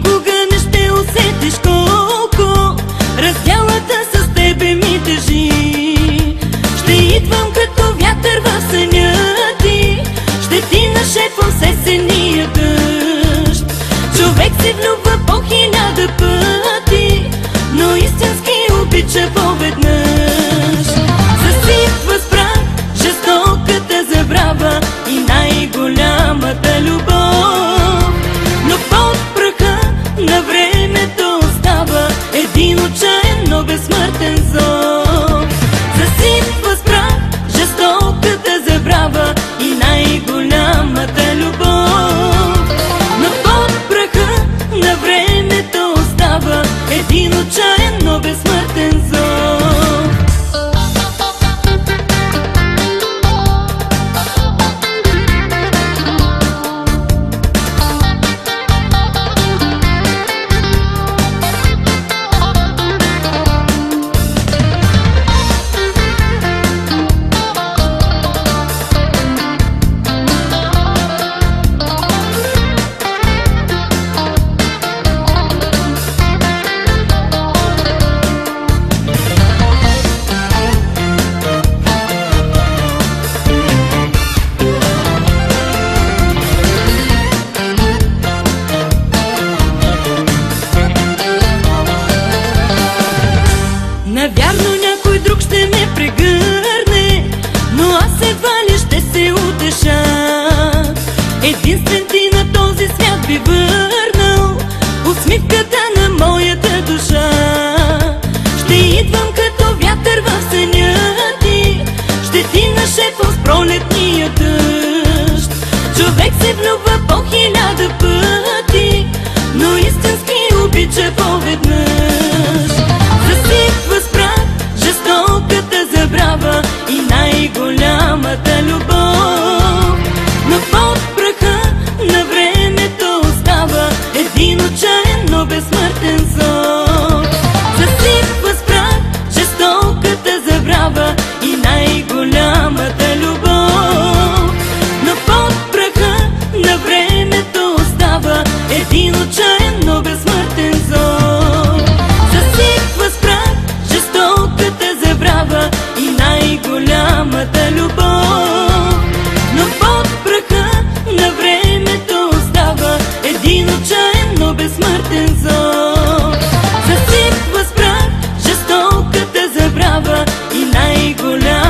никога не ще усетиш колко раздялата с тебе ми тежи. Ще идвам като вятър в съня ти, ще ти нашепвам с есения дъжд. Човек се влюбва по 1000 пъти, но истински обича поведнъж. Засипва с прах жестоката забрава и най-голямата любов, но под праха на времето остава един отчаян, но безсмъртен зов. Засипва с прах жестоката забрава и най-голямата любов, но под праха на времето остава един отчаян, но безсмъртен зов. Навярно някой друг ще ме прегърне, но аз едва ли ще се утеша. Единствен ти на този свят би върнал усмивката на моята душа. Ще идвам като вятър в съня ти, ще ти нашепвам с пролетния дъжд. Човек се влюбва по 1000 пъти, но истински обича поведнъж. Засипва с прах жестоката забрава и най-голямата любов, но под праха на времето остава един отчаян, но безсмъртен зов. Засипва с прах жестоката забрава и най-голямата любов, но под праха на времето остава един отчаян, но безсмъртен зов. Засипва с прах жестоката забрава и най-голямата любов, но под праха на времето остава един отчаян, но безсмъртен зов. Засипва с прах жестоката забрава и най-голямата